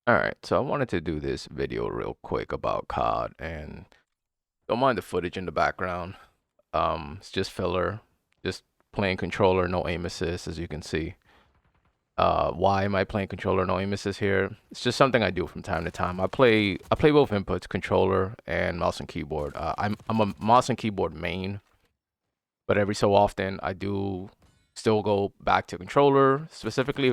Alright, so I wanted to do this video real quick about COD, and don't mind the footage in the background. It's just filler, just playing controller, no aim assist, as you can see. Why am I playing controller, no aim assist here? It's just something I do from time to time. I play both inputs, controller and mouse and keyboard. I'm a mouse and keyboard main, but every so often I do still go back to controller, specifically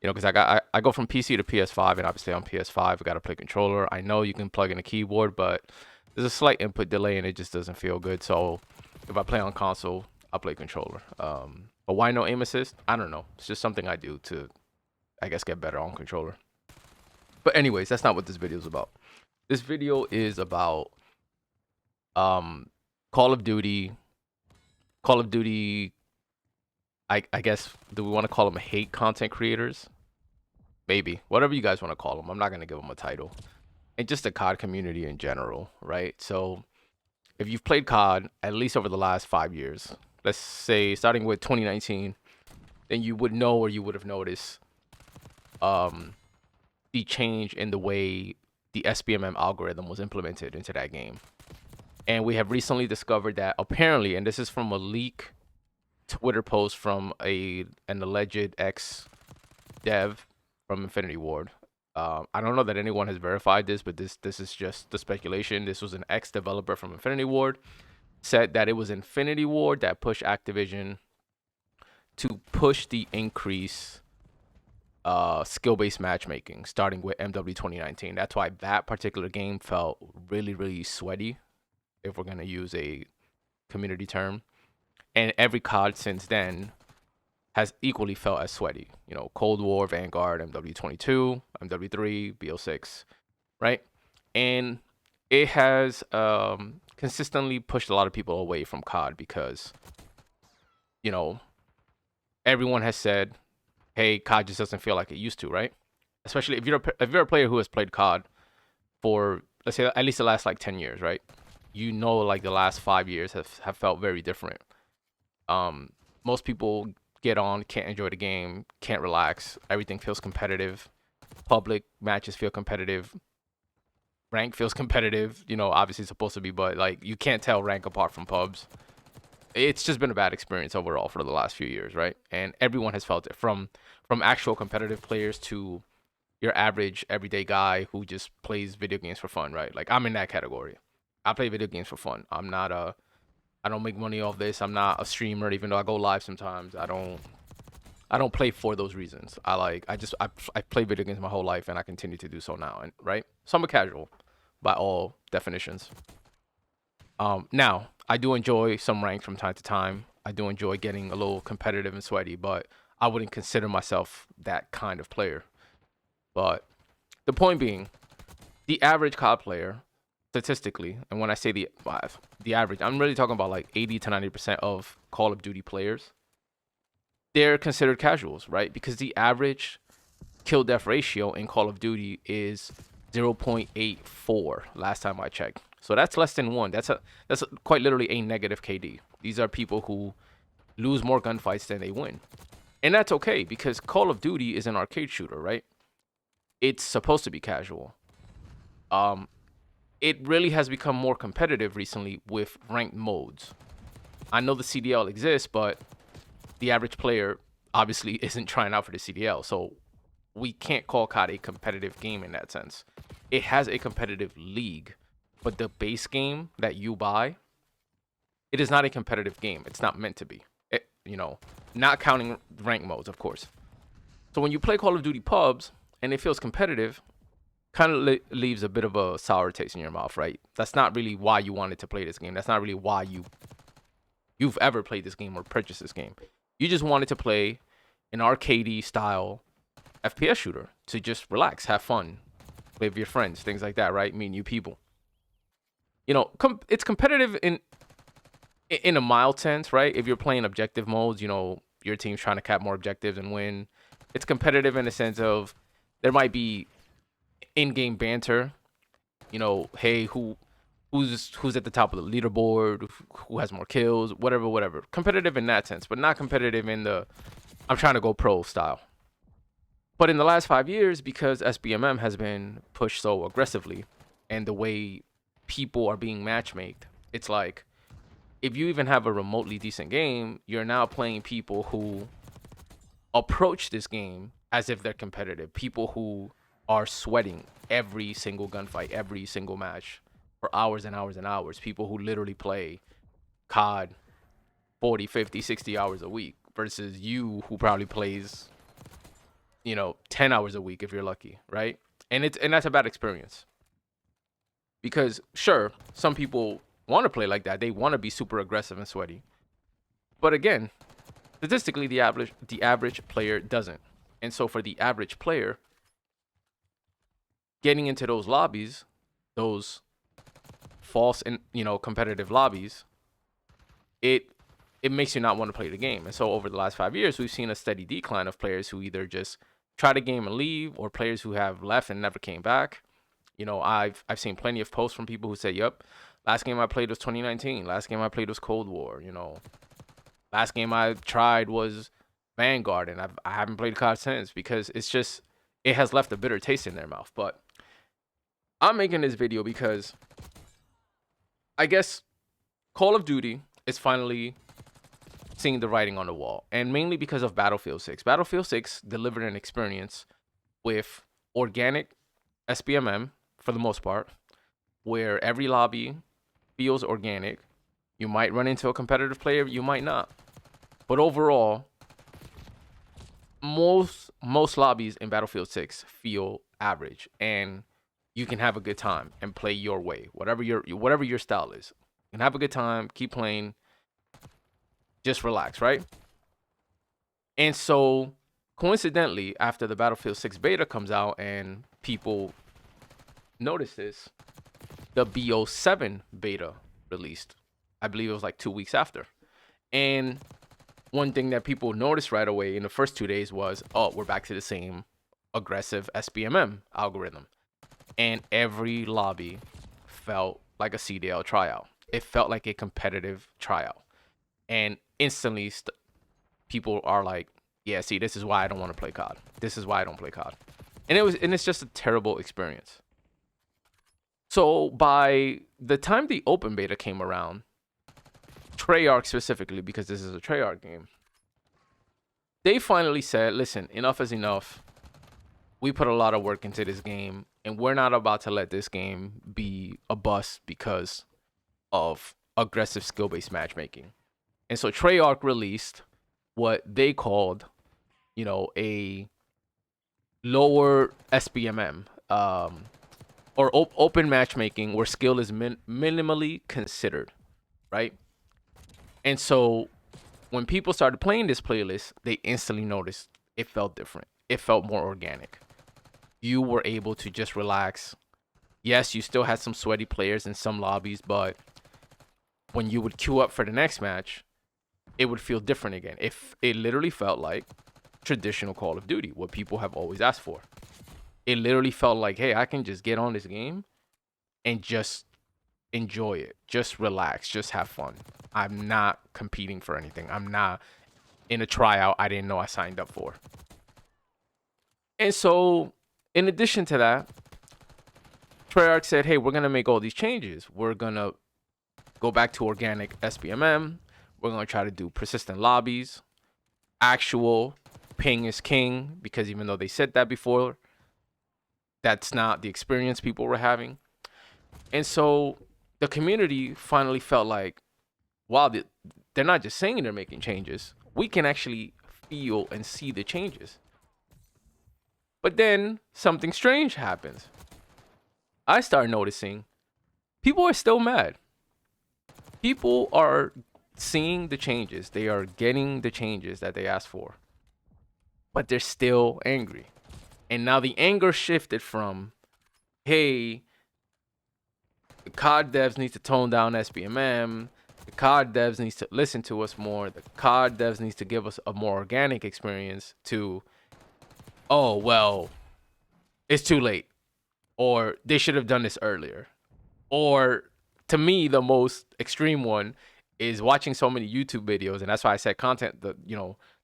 because I go from PC to PS5, and obviously on PS5 I got to play controller. I know you can plug in a keyboard, but there's a slight input delay and it just doesn't feel good. So if I play on console, I'll play controller. But why no aim assist? I don't know. It's just something I do to, I guess, get better on controller. But anyways, that's not what this video is about. This video is about Call of Duty. Call of Duty. I guess, do we want to call them hate content creators? Maybe, whatever you guys want to call them. I'm not gonna give them a title. And just the COD community in general, right? So if you've played COD at least over the last 5 years, let's say starting with 2019, then you would know, or you would have noticed the change in the way the SBMM algorithm was implemented into that game. And we have recently discovered that apparently, and this is from a leak Twitter post from an alleged ex dev from Infinity Ward. I don't know that anyone has verified this, but this is just the speculation. This was an ex-developer from Infinity Ward, said that it was Infinity Ward that pushed Activision to push the increase skill-based matchmaking, starting with MW 2019. That's why that particular game felt really, really sweaty, if we're gonna use a community term. And every COD since then has equally felt as sweaty. You know, Cold War, Vanguard, MW22, MW3, BO6, right? And it has consistently pushed a lot of people away from COD because, you know, everyone has said, hey, COD just doesn't feel like it used to, right? Especially if you're a player who has played COD for, let's say, at least the last like 10 years, right? You know, like the last 5 years have felt very different. Most people get on, can't enjoy the game, can't relax. Everything feels competitive. Public matches feel competitive. Rank feels competitive. You know, obviously it's supposed to be, but like you can't tell rank apart from pubs. It's just been a bad experience overall for the last few years, right? And everyone has felt it, from actual competitive players to your average everyday guy who just plays video games for fun, right? Like I'm in that category. I play video games for fun. I don't make money off this. I'm not a streamer, even though I go live sometimes. I don't play for those reasons. I play video games my whole life, and I continue to do so now. And right, so I'm a casual by all definitions. Now I do enjoy some ranks from time to time. I do enjoy getting a little competitive and sweaty, but I wouldn't consider myself that kind of player. But the point being, the average COD player, statistically, and when I say the average, I'm really talking about like 80 to 90% of Call of Duty players. They're considered casuals, right? Because the average kill death ratio in Call of Duty is 0.84 last time I checked. So that's less than one. That's quite literally a negative KD. These are people who lose more gunfights than they win. And that's okay because Call of Duty is an arcade shooter, right? It's supposed to be casual. It really has become more competitive recently with ranked modes. I know the CDL exists, but the average player obviously isn't trying out for the CDL. So we can't call COD a competitive game in that sense. It has a competitive league, but the base game that you buy, it is not a competitive game. It's not meant to be. Not counting rank modes, of course. So when you play Call of Duty pubs and it feels competitive, kind of leaves a bit of a sour taste in your mouth, right? That's not really why you wanted to play this game. That's not really why you've ever played this game or purchased this game. You just wanted to play an arcadey style FPS shooter to just relax, have fun, play with your friends, things like that, right? Meet new people. It's competitive in a mild sense, right? If you're playing objective modes, your team's trying to cap more objectives and win. It's competitive in the sense of there might be in-game banter. Hey, who's at the top of the leaderboard, who has more kills, whatever. Competitive in that sense, but not competitive in the I'm trying to go pro style. But in the last 5 years, because SBMM has been pushed so aggressively and the way people are being matchmaked, it's like if you even have a remotely decent game, you're now playing people who approach this game as if they're competitive. People who are sweating every single gunfight, every single match for hours and hours and hours. People who literally play COD 40, 50, 60 hours a week versus you who probably plays, 10 hours a week if you're lucky, right? And that's a bad experience. Because sure, some people want to play like that. They want to be super aggressive and sweaty. But again, statistically the average player doesn't. And so for the average player, getting into those lobbies, those false and competitive lobbies, it makes you not want to play the game. And so over the last 5 years, we've seen a steady decline of players who either just try the game and leave, or players who have left and never came back. I've seen plenty of posts from people who say, "Yep, last game I played was 2019. Last game I played was Cold War. Last game I tried was Vanguard, and I haven't played COD since," because it has left a bitter taste in their mouth. But I'm making this video because I guess Call of Duty is finally seeing the writing on the wall, and mainly because of Battlefield 6. Battlefield 6 delivered an experience with organic SBMM for the most part, where every lobby feels organic. You might run into a competitive player, you might not. But overall, most lobbies in Battlefield 6 feel average, and you can have a good time and play your way, whatever your style is. You can have a good time, keep playing, just relax, right? And so, coincidentally, after the Battlefield 6 beta comes out and people notice this, the BO7 beta released. I believe it was like 2 weeks after. And one thing that people noticed right away in the first 2 days was, oh, we're back to the same aggressive SBMM algorithm. And every lobby felt like a CDL tryout. It felt like a competitive tryout. And instantly, people are like, yeah, see, this is why I don't want to play COD. This is why I don't play COD. And it's just a terrible experience. So by the time the open beta came around, Treyarch specifically, because this is a Treyarch game, they finally said, listen, enough is enough. We put a lot of work into this game, and we're not about to let this game be a bust because of aggressive skill-based matchmaking. And so Treyarch released what they called, a lower SBMM, or open matchmaking where skill is minimally considered, right? And so when people started playing this playlist, they instantly noticed it felt different. It felt more organic. You were able to just relax. Yes, you still had some sweaty players in some lobbies, but when you would queue up for the next match, it would feel different again. It literally felt like traditional Call of Duty, what people have always asked for. It literally felt like, hey, I can just get on this game and just enjoy it. Just relax. Just have fun. I'm not competing for anything. I'm not in a tryout I didn't know I signed up for. And so, in addition to that, Treyarch said, hey, we're going to make all these changes. We're going to go back to organic SBMM. We're going to try to do persistent lobbies. Actual ping is king, because even though they said that before, that's not the experience people were having. And so the community finally felt like, wow, they're not just saying they're making changes. We can actually feel and see the changes. But then something strange happens. I start noticing people are still mad. People are seeing the changes. They are getting the changes that they asked for. But they're still angry. And now the anger shifted from, hey, the COD devs need to tone down SBMM. The COD devs needs to listen to us more. The COD devs needs to give us a more organic experience, to, oh, well, it's too late. Or they should have done this earlier. Or, to me, the most extreme one is watching so many YouTube videos. And that's why I said content, the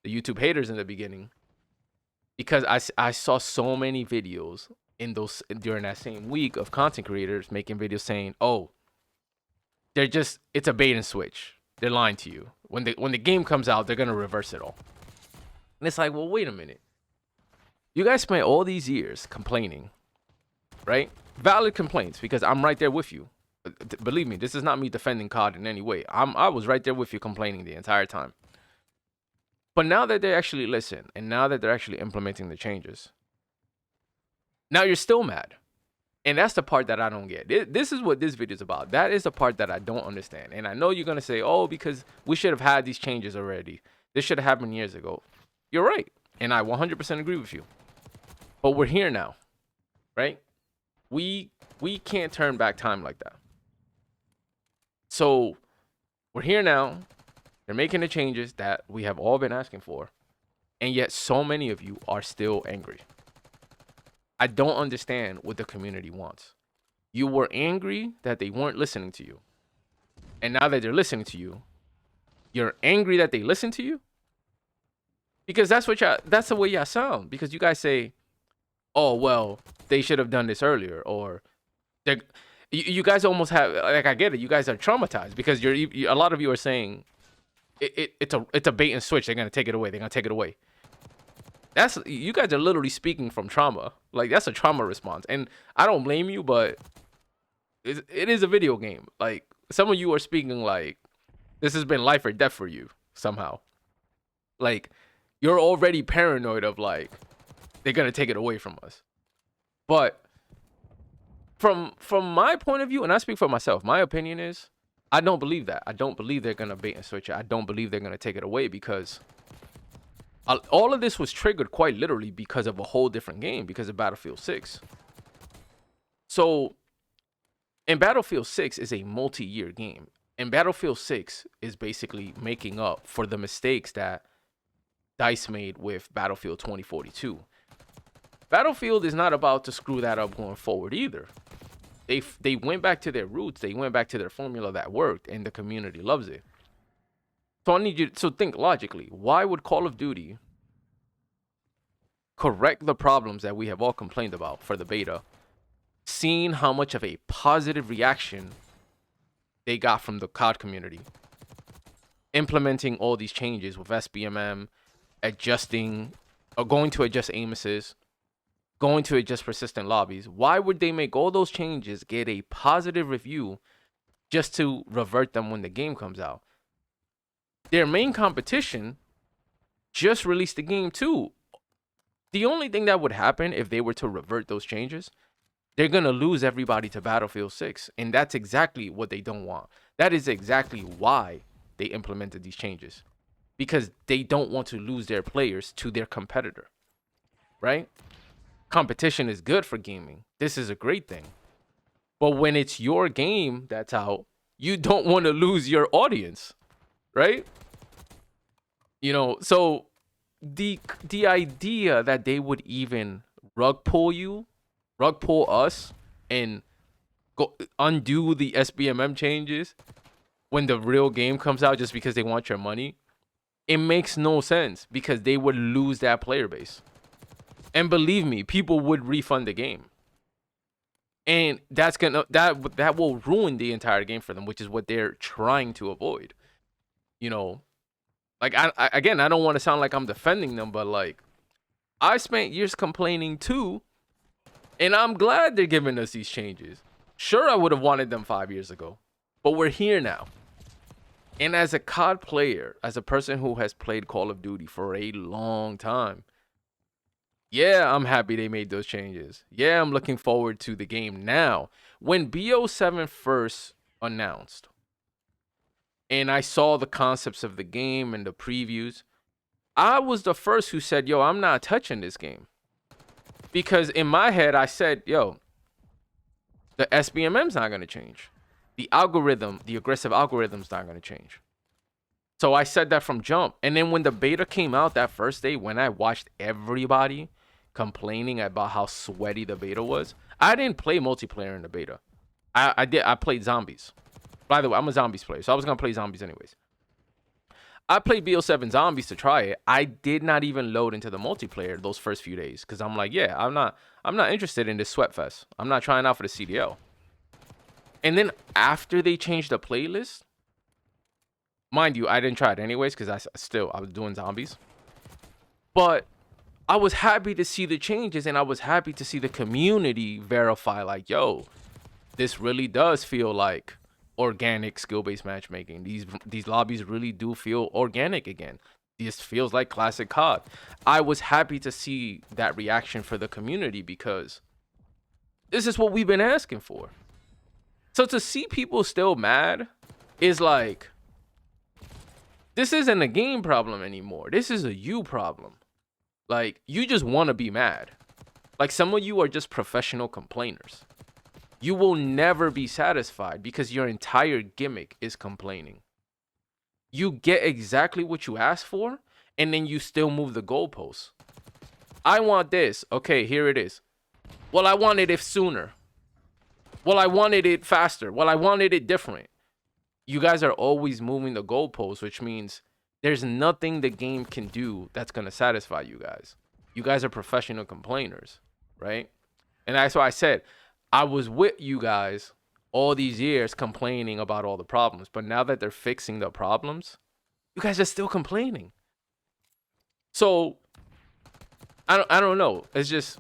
YouTube haters in the beginning. because I saw so many videos during that same week of content creators making videos saying, "Oh, it's a bait and switch. They're lying to you. When the game comes out, they're gonna reverse it all." And it's like, well, wait a minute. You guys spent all these years complaining, right? Valid complaints, because I'm right there with you. Believe me, this is not me defending COD in any way. I was right there with you complaining the entire time. But now that they actually listen, and now that they're actually implementing the changes, now you're still mad. And that's the part that I don't get. This is what this video is about. That is the part that I don't understand. And I know you're going to say, oh, because we should have had these changes already. This should have happened years ago. You're right. And I 100% agree with you. But we're here now, right? We can't turn back time like that. So we're here now. They're making the changes that we have all been asking for. And yet so many of you are still angry. I don't understand what the community wants. You were angry that they weren't listening to you. And now that they're listening to you, you're angry that they listen to you? Because that's the way y'all sound. Because you guys say, oh, well, they should have done this earlier. Or you guys almost have, like, I get it. You guys are traumatized because a lot of you are saying it's a bait and switch. They're going to take it away. They're going to take it away. You guys are literally speaking from trauma. Like, that's a trauma response. And I don't blame you, but it is a video game. Like, some of you are speaking like this has been life or death for you somehow. Like, you're already paranoid of, like, they're going to take it away from us. But from my point of view, and I speak for myself, my opinion is I don't believe that. I don't believe they're going to bait and switch it. I don't believe they're going to take it away, because all of this was triggered quite literally because of a whole different game, because of Battlefield 6. So, and Battlefield 6 is a multi-year game. And Battlefield 6 is basically making up for the mistakes that DICE made with Battlefield 2042. Battlefield is not about to screw that up going forward either. They went back to their roots. They went back to their formula that worked, and the community loves it. So I need you to think logically. Why would Call of Duty correct the problems that we have all complained about for the beta, seeing how much of a positive reaction they got from the COD community, implementing all these changes with SBMM, adjusting, or going to adjust aim assist, going to adjust persistent lobbies? Why would they make all those changes, get a positive review, just to revert them when the game comes out? Their main competition just released the game too. The only thing that would happen if they were to revert those changes, they're going to lose everybody to Battlefield 6. And that's exactly what they don't want. That is exactly why they implemented these changes. Because they don't want to lose their players to their competitor. Right? Competition is good for gaming. This is a great thing. But when it's your game that's out, you don't want to lose your audience. Right? You know, so the idea that they would even rug pull us, and go undo the SBMM changes when the real game comes out just because they want your money, it makes no sense, because they would lose that player base. And believe me, people would refund the game. And that will ruin the entire game for them, which is what they're trying to avoid. You know, like, I don't want to sound like I'm defending them, but, like, I spent years complaining too, and I'm glad they're giving us these changes. Sure, I would have wanted them 5 years ago, but we're here now. And as a COD player, as a person who has played Call of Duty for a long time, yeah, I'm happy they made those changes. Yeah, I'm looking forward to the game now. When BO7 first announced, and I saw the concepts of the game and the previews, I was the first who said, yo, I'm not touching this game. Because in my head, I said, yo, the SBMM's not going to change. The algorithm, the aggressive algorithm's not going to change. So I said that from jump. And then when the beta came out that first day, when I watched everybody complaining about how sweaty the beta was, I didn't play multiplayer in the beta. I played zombies. By the way, I'm a zombies player, so I was going to play zombies anyways. I played BO7 Zombies to try it. I did not even load into the multiplayer those first few days because I'm like, yeah, I'm not interested in this sweat fest. I'm not trying out for the CDL. And then after they changed the playlist, mind you, I didn't try it anyways because I was doing zombies. But I was happy to see the changes, and I was happy to see the community verify, like, yo, this really does feel like organic skill-based matchmaking. These lobbies really do feel organic again. This feels like classic COD. I was happy to see that reaction for the community because this is what we've been asking for. So to see people still mad is like, this isn't a game problem anymore. This is a you problem. Like, you just want to be mad. Like, some of you are just professional complainers. You will never be satisfied because your entire gimmick is complaining. You get exactly what you asked for, and then you still move the goalposts. I want this. Okay, here it is. Well, I wanted it sooner. Well, I wanted it faster. Well, I wanted it different. You guys are always moving the goalposts, which means there's nothing the game can do that's going to satisfy you guys. You guys are professional complainers, right? And that's why I said I was with you guys all these years complaining about all the problems. But now that they're fixing the problems, you guys are still complaining. So I don't know. It's just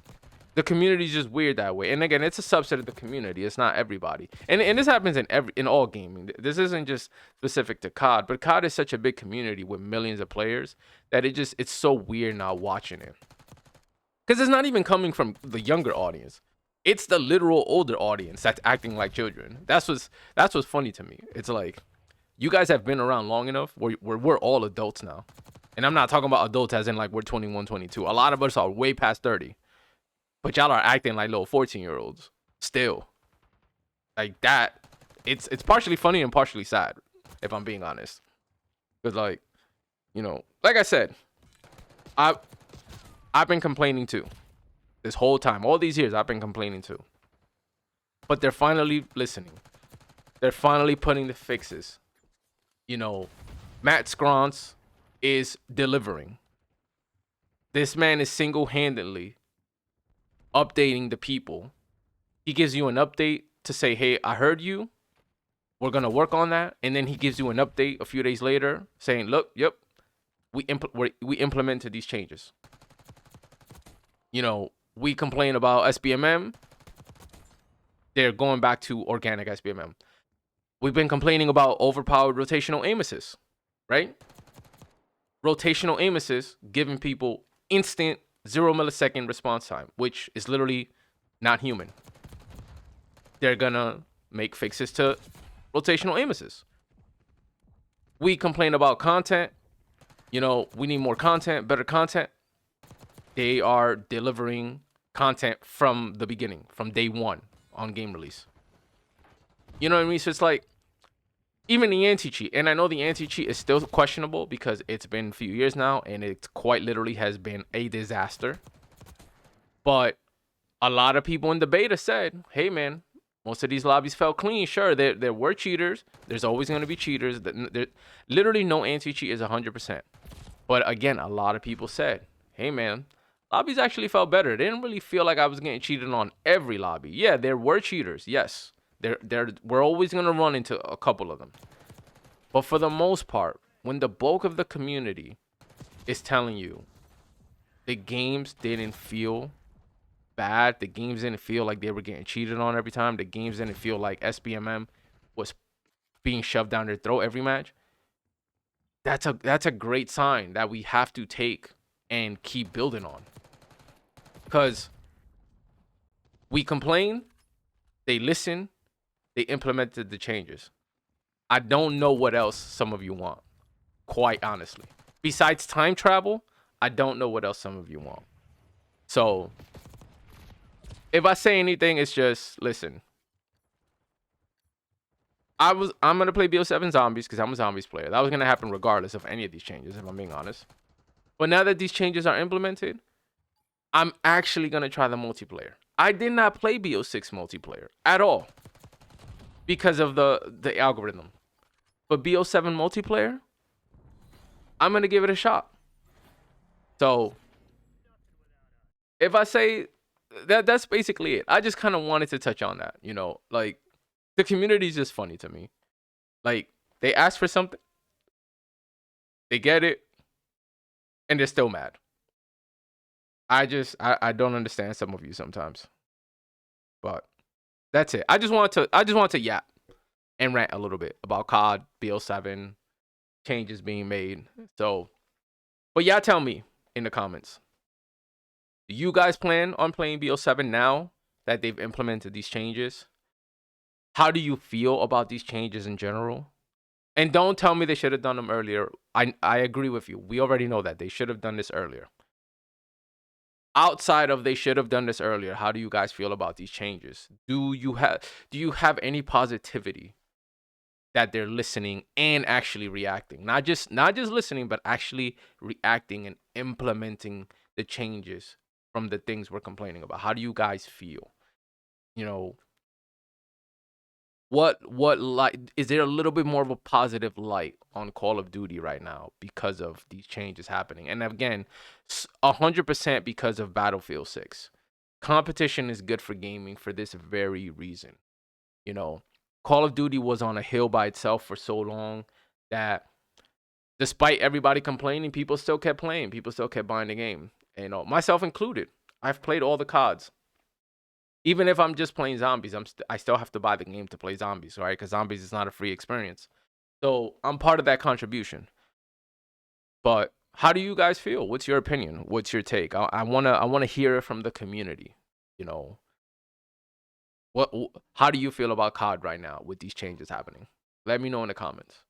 the community is just weird that way. And again, it's a subset of the community. It's not everybody. And this happens in all gaming. This isn't just specific to COD, but COD is such a big community with millions of players that it's so weird now watching it. Because it's not even coming from the younger audience. It's the literal older audience that's acting like children. That's what's funny to me. It's like, you guys have been around long enough where we're all adults now. And I'm not talking about adults as in like we're 21, 22. A lot of us are way past 30. But y'all are acting like little 14-year-olds still. Like that. It's partially funny and partially sad, if I'm being honest. Because, like, you know, like I said, I've been complaining too. This whole time. All these years, I've been complaining too. But they're finally listening. They're finally putting the fixes. You know, Matt Sconce is delivering. This man is single-handedly updating the people. He gives you an update to say, hey, I heard you, we're gonna work on that. And then he gives you an update a few days later saying, look, yep, we implemented these changes. You know, we complain about SBMM, they're going back to organic SBMM. We've been complaining about overpowered rotational aim assist, right? Rotational aim assist giving people instant 0 millisecond response time, which is literally not human. They're gonna make fixes to rotational aim assist. We complain about content. You know, we need more content, better content. They are delivering content from the beginning, from day one on game release. You know what I mean? So it's like, even the anti-cheat, and I know the anti-cheat is still questionable because it's been a few years now and it quite literally has been a disaster. But a lot of people in the beta said, hey man, most of these lobbies felt clean. Sure, there were cheaters. There's always going to be cheaters. Literally no anti-cheat is 100%. But again, a lot of people said, hey man, lobbies actually felt better. They didn't really feel like I was getting cheated on every lobby. Yeah, there were cheaters, yes. We're always going to run into a couple of them. But for the most part, when the bulk of the community is telling you the games didn't feel bad, the games didn't feel like they were getting cheated on every time, the games didn't feel like SBMM was being shoved down their throat every match, that's a great sign that we have to take and keep building on. Because we complain, they listen, they implemented the changes. I don't know what else some of you want, quite honestly. Besides time travel, I don't know what else some of you want. So, if I say anything, it's just, listen. I'm going to play BO7 Zombies because I'm a Zombies player. That was going to happen regardless of any of these changes, if I'm being honest. But now that these changes are implemented, I'm actually going to try the multiplayer. I did not play BO6 multiplayer at all because of the algorithm. But BO7 multiplayer, I'm gonna give it a shot. So if I say that's basically it. I just kind of wanted to touch on that. You know, like the community is just funny to me. Like they ask for something, they get it, and they're still mad. I don't understand some of you sometimes. But that's it. I just want to yap and rant a little bit about COD, BO7, changes being made. So, but y'all tell me in the comments. Do you guys plan on playing BO7 now that they've implemented these changes? How do you feel about these changes in general? And don't tell me they should have done them earlier. I agree with you. We already know that they should have done this earlier. Outside of they should have done this earlier, how do you guys feel about these changes? Do you have any positivity that they're listening and actually reacting? Not just listening, but actually reacting and implementing the changes from the things we're complaining about. How do you guys feel? You know, what light is there a little bit more of a positive light on Call of Duty right now because of these changes happening? And again, 100% because of Battlefield 6. Competition is good for gaming for this very reason. You know, Call of Duty was on a hill by itself for so long that despite everybody complaining, people still kept playing. People still kept buying the game. And, you know, myself included. I've played all the CODs. Even if I'm just playing zombies, I still have to buy the game to play zombies, right? Because zombies is not a free experience. So I'm part of that contribution. But how do you guys feel? What's your opinion? What's your take? I wanna hear it from the community. You know, how do you feel about COD right now with these changes happening? Let me know in the comments.